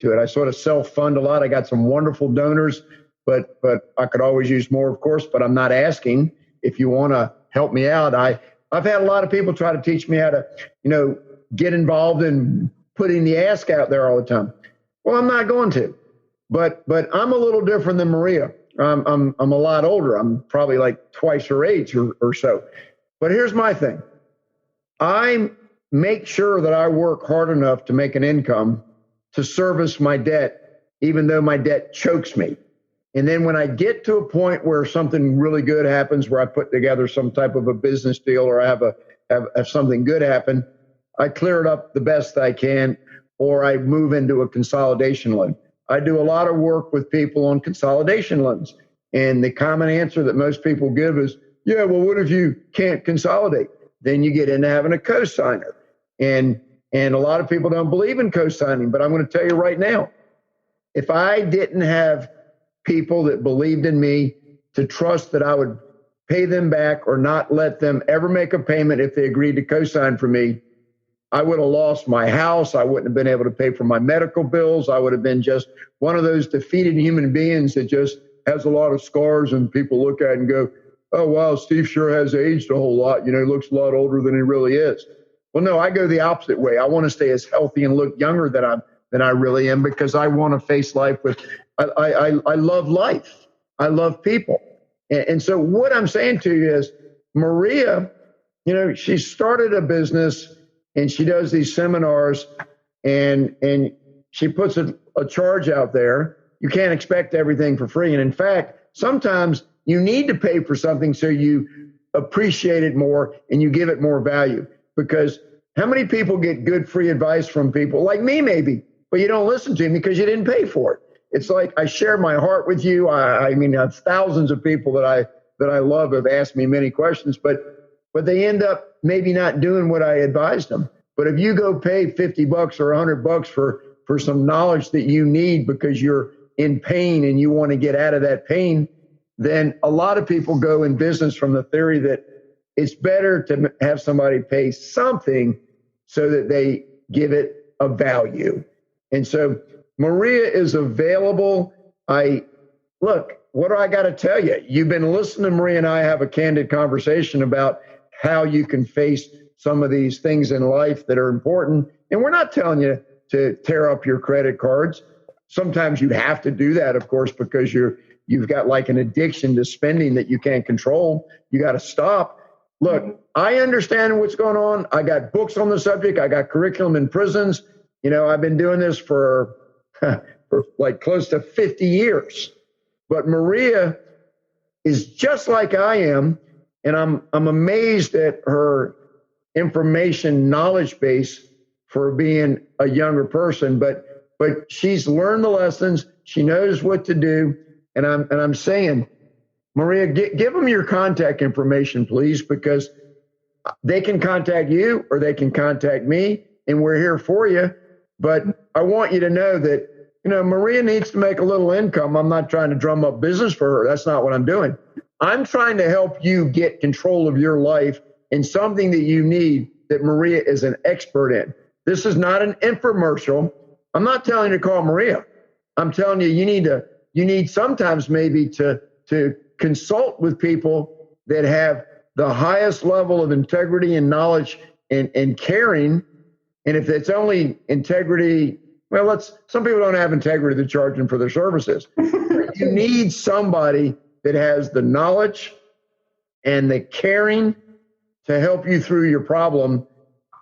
to it. I sort of self-fund a lot. I got some wonderful donors, but I could always use more, of course, but I'm not asking. If you want to help me out, I've had a lot of people try to teach me how to, get involved in putting the ask out there all the time. Well, I'm not going to, but I'm a little different than Maria. I'm a lot older. I'm probably like twice her age or so. But here's my thing. I make sure that I work hard enough to make an income to service my debt, even though my debt chokes me. And then when I get to a point where something really good happens, where I put together some type of a business deal or I have something good happen, I clear it up the best I can, or I move into a consolidation loan. I do a lot of work with people on consolidation loans. And the common answer that most people give is, yeah, well, what if you can't consolidate? Then you get into having a co-signer. And a lot of people don't believe in co-signing, but I'm going to tell you right now, if I didn't have people that believed in me to trust that I would pay them back or not let them ever make a payment if they agreed to co-sign for me, I would have lost my house. I wouldn't have been able to pay for my medical bills. I would have been just one of those defeated human beings that just has a lot of scars and people look at and go, oh, wow, Steve sure has aged a whole lot. He looks a lot older than he really is. Well, no, I go the opposite way. I want to stay as healthy and look younger than I really am, because I want to face life with, I love life. I love people. And so what I'm saying to you is, Maria, she started a business and she does these seminars and she puts a charge out there. You can't expect everything for free. And in fact, sometimes you need to pay for something so you appreciate it more and you give it more value. Because how many people get good free advice from people like me, maybe, but you don't listen to me because you didn't pay for it? It's like I share my heart with you. I mean, thousands of people that I love have asked me many questions, but they end up maybe not doing what I advised them. But if you go pay $50 or $100 for some knowledge that you need because you're in pain and you want to get out of that pain, then a lot of people go in business from the theory that it's better to have somebody pay something so that they give it a value. And so Maria is available. Look, what do I got to tell you? You've been listening to Maria and I have a candid conversation about how you can face some of these things in life that are important. And we're not telling you to tear up your credit cards. Sometimes you have to do that, of course, because you've got like an addiction to spending that you can't control. You got to stop. Look, I understand what's going on. I got books on the subject. I got curriculum in prisons. I've been doing this for like close to 50 years. But Maria is just like I am, and I'm amazed at her information knowledge base for being a younger person. But she's learned the lessons. She knows what to do, and I'm saying, Maria, give them your contact information, please, because they can contact you or they can contact me, and we're here for you. But I want you to know that, Maria needs to make a little income. I'm not trying to drum up business for her. That's not what I'm doing. I'm trying to help you get control of your life in something that you need that Maria is an expert in. This is not an infomercial. I'm not telling you to call Maria. I'm telling you, you need sometimes maybe to consult with people that have the highest level of integrity and knowledge and caring. And if it's only integrity, well, some people don't have integrity, they're charging for their services. You need somebody that has the knowledge and the caring to help you through your problem.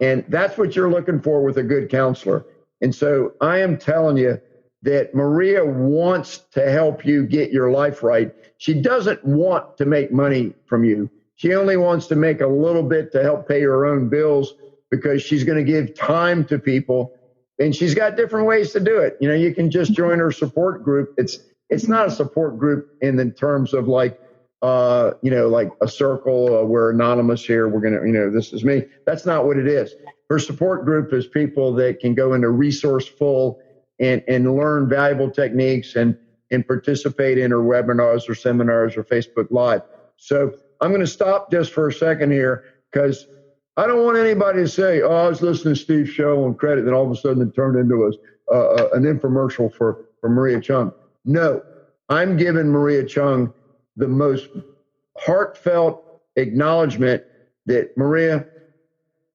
And that's what you're looking for with a good counselor. And so I am telling you that Maria wants to help you get your life right. She doesn't want to make money from you. She only wants to make a little bit to help pay her own bills, because she's going to give time to people, and she's got different ways to do it. You can just join her support group. It's not a support group in the terms of like a circle, we're anonymous here. We're going to, this is me. That's not what it is. Her support group is people that can go into resourceful and learn valuable techniques and participate in her webinars or seminars or Facebook Live. So I'm going to stop just for a second here, because I don't want anybody to say, oh, I was listening to Steve's show on credit, then all of a sudden it turned into an infomercial for Maria Chunn. No, I'm giving Maria Chunn the most heartfelt acknowledgement that, Maria,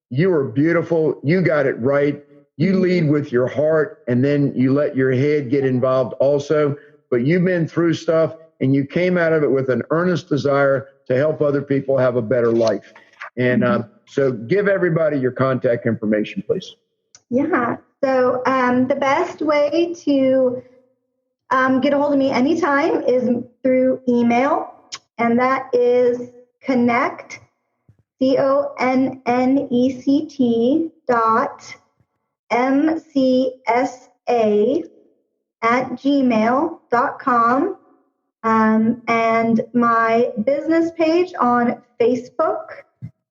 you are beautiful. You got it right. You lead with your heart, and then you let your head get involved also. But you've been through stuff, and you came out of it with an earnest desire to help other people have a better life. And so give everybody your contact information, please. Yeah. So the best way to get a hold of me anytime is through email, and that is connect, CONNECT MCSA@gmail.com. And my business page on Facebook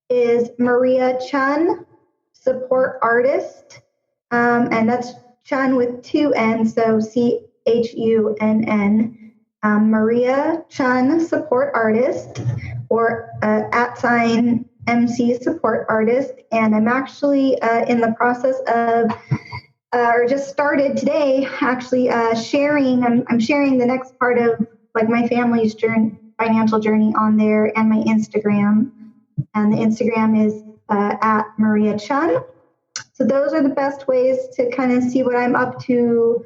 is Maria Chunn, Support Artist. And that's Chunn with 2 N's, so CHUNN. Maria Chunn, Support Artist, or @ MC Support Artist. And I'm actually in the process of, or just started today, actually sharing. I'm sharing the next part of like my family's journey, financial journey on there, and my Instagram. And the Instagram is at Maria Chunn. So those are the best ways to kind of see what I'm up to.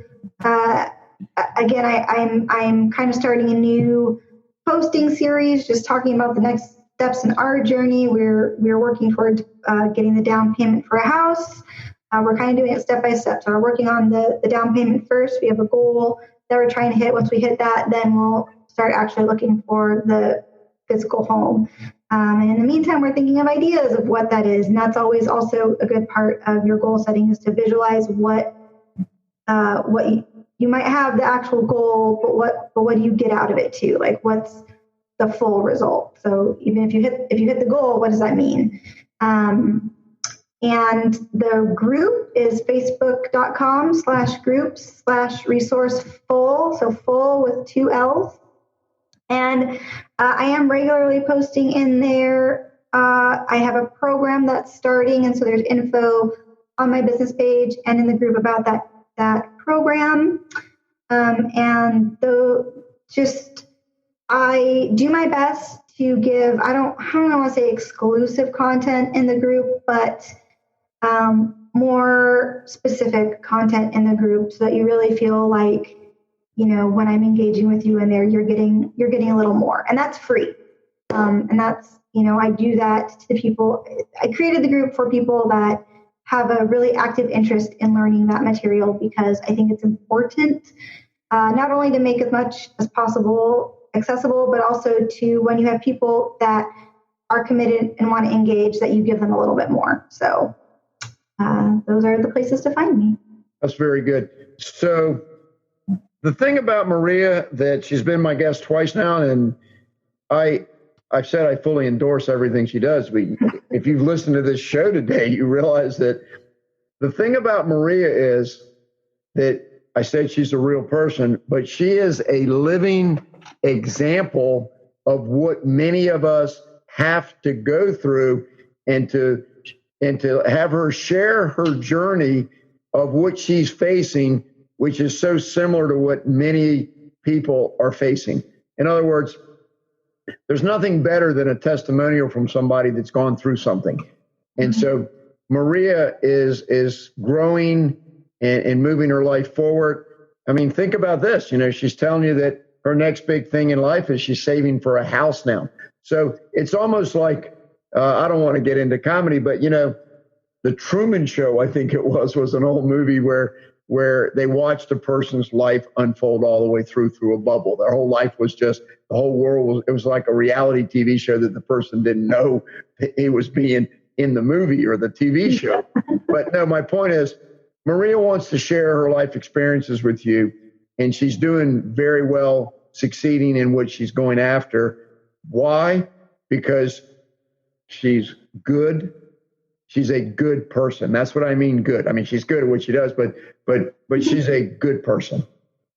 Again, I'm kind of starting a new posting series, just talking about the next steps in our journey. We're working towards getting the down payment for a house. We're kind of doing it step by step. So we're working on the down payment first. We have a goal that we're trying to hit. Once we hit that, then we'll start actually looking for the physical home. And in the meantime, we're thinking of ideas of what that is. And that's always also a good part of your goal setting, is to visualize what you might have the actual goal, but what do you get out of it too? Like, what's the full result? So even if you hit the goal, what does that mean? And the group is facebook.com/groups/resourceful. So full with 2 L's. And I am regularly posting in there. I have a program that's starting, and so there's info on my business page and in the group about that program. And I do my best to give, I don't want to say exclusive content in the group, but more specific content in the group, so that you really feel like, when I'm engaging with you in there, you're getting a little more, and that's free. And that's, I do that to the people. I created the group for people that have a really active interest in learning that material, because I think it's important, not only to make as much as possible accessible, but also to, when you have people that are committed and want to engage, that you give them a little bit more. So those are the places to find me. That's very good. So the thing about Maria, that she's been my guest twice now, and I've said I fully endorse everything she does. But if you've listened to this show today, you realize that the thing about Maria is that I said she's a real person, but she is a living example of what many of us have to go through, and to have her share her journey of what she's facing, which is so similar to what many people are facing. In other words, there's nothing better than a testimonial from somebody that's gone through something. And so Maria is growing and moving her life forward. I mean, think about this. She's telling you that her next big thing in life is she's saving for a house now. So it's almost like, I don't want to get into comedy, but The Truman Show, I think it was an old movie where they watched a person's life unfold all the way through a bubble. Their whole life was just, the whole world it was like a reality TV show that the person didn't know he was being in the movie or the TV show. But no, my point is, Maria wants to share her life experiences with you, and she's doing very well, succeeding in what she's going after. Why? Because she's good. She's a good person. That's what I mean, good. I mean, she's good at what she does, but she's a good person.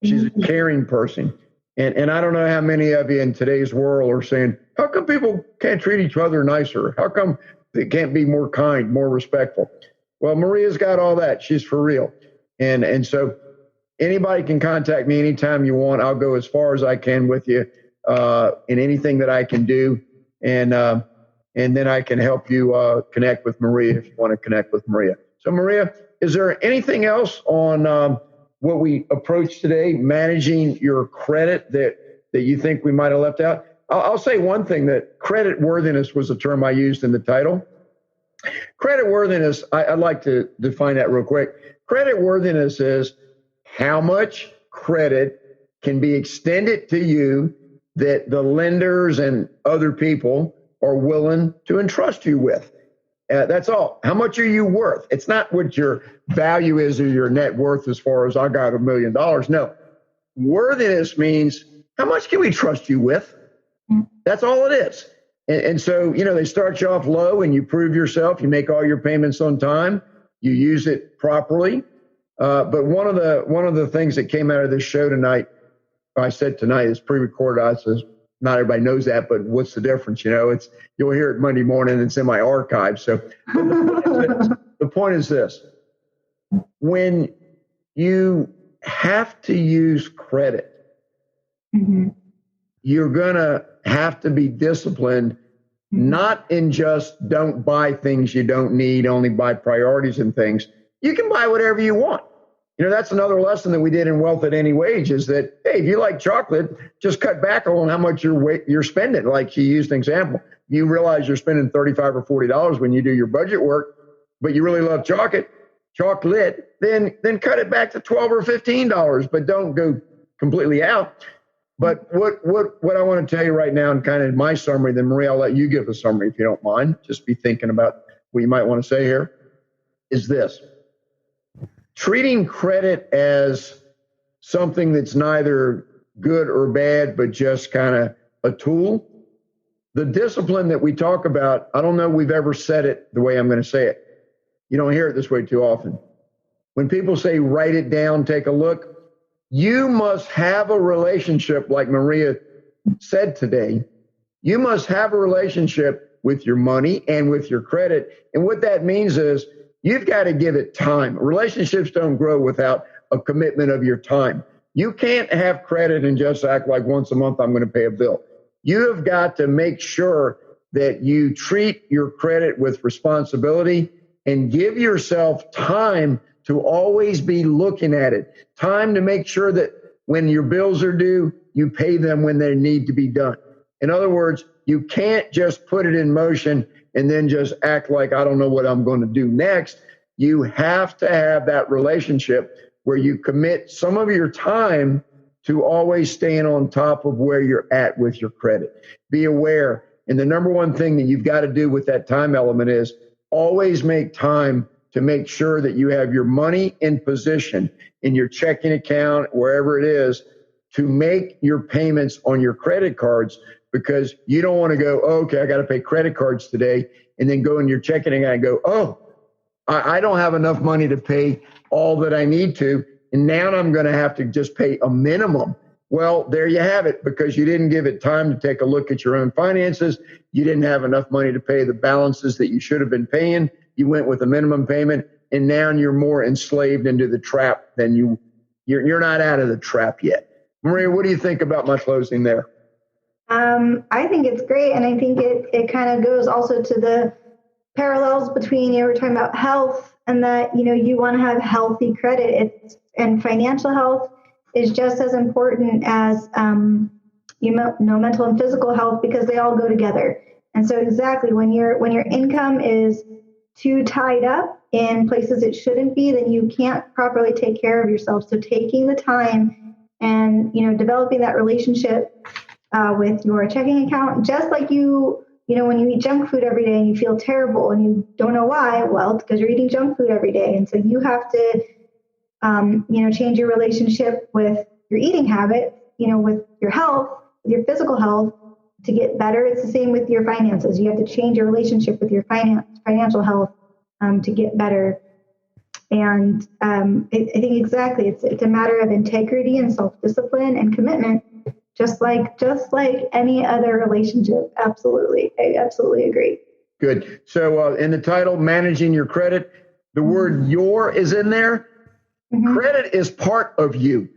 She's a caring person. And I don't know how many of you in today's world are saying, how come people can't treat each other nicer? How come they can't be more kind, more respectful? Well, Maria's got all that. She's for real. And so anybody can contact me anytime you want. I'll go as far as I can with you in anything that I can do. And then I can help you connect with Maria if you want to connect with Maria. So Maria, is there anything else on what we approached today, managing your credit, that you think we might have left out? I'll say one thing, that credit worthiness was a term I used in the title. Credit worthiness, I'd like to define that real quick. Credit worthiness is how much credit can be extended to you that the lenders and other people are willing to entrust you with. That's all. How much are you worth? It's not what your value is or your net worth as far as I got $1 million. No. Worthiness means how much can we trust you with? That's all it is. And so, they start you off low and you prove yourself. You make all your payments on time. You use it properly. But one of the things that came out of this show tonight, I said tonight, is pre-recorded. I said, not everybody knows that, but what's the difference? You'll hear it Monday morning. It's in my archive. So the point is this: when you have to use credit, you're gonna have to be disciplined, not in just don't buy things you don't need, only buy priorities and things. You can buy whatever you want. That's another lesson that we did in Wealth at Any Wage, is that, hey, if you like chocolate, just cut back on how much you're spending. Like she used an example. You realize you're spending $35 or $40 when you do your budget work, but you really love chocolate, then cut it back to $12 or $15, but don't go completely out. But what I want to tell you right now, and kind of my summary, then Maria, I'll let you give a summary if you don't mind. Just be thinking about what you might want to say here, is this: treating credit as something that's neither good or bad, but just kind of a tool. The discipline that we talk about, I don't know we've ever said it the way I'm going to say it. You don't hear it this way too often. When people say write it down, take a look, you must have a relationship, like Maria said today. You must have a relationship with your money and with your credit. And what that means is you've got to give it time. Relationships don't grow without a commitment of your time. You can't have credit and just act like once a month I'm going to pay a bill. You have got to make sure that you treat your credit with responsibility and give yourself time to always be looking at it. Time to make sure that when your bills are due, you pay them when they need to be done. In other words, you can't just put it in motion and then just act like I don't know what I'm going to do next. You have to have that relationship where you commit some of your time to always staying on top of where you're at with your credit. Be aware. And the number one thing that you've got to do with that time element is always make time to make sure that you have your money in position in your checking account, wherever it is, to make your payments on your credit cards, because you don't want to go, oh, okay, I got to pay credit cards today, and then go in your checking account and go, oh, I don't have enough money to pay all that I need to, and now I'm going to have to just pay a minimum. Well, there you have it, because you didn't give it time to take a look at your own finances. You didn't have enough money to pay the balances that you should have been paying. You went with a minimum payment, and now you're more enslaved into the trap than you're not out of the trap yet. Maria, what do you think about my closing there? I think it's great, and I think it kind of goes also to the parallels between, we're talking about health, and that, you want to have healthy credit. And financial health is just as important as, mental and physical health, because they all go together. And so exactly when your income is too tied up in places it shouldn't be, then you can't properly take care of yourself. So taking the time and, developing that relationship with your checking account, just like when you eat junk food every day and you feel terrible and you don't know why, well, it's because you're eating junk food every day. And so you have to, change your relationship with your eating habit, with your health, with your physical health to get better. It's the same with your finances. You have to change your relationship with your financial health to get better. And I think exactly, it's a matter of integrity and self-discipline and commitment, just like any other relationship. Absolutely. I absolutely agree. Good. So in the title, Managing Your Credit, the word your is in there. Credit is part of you.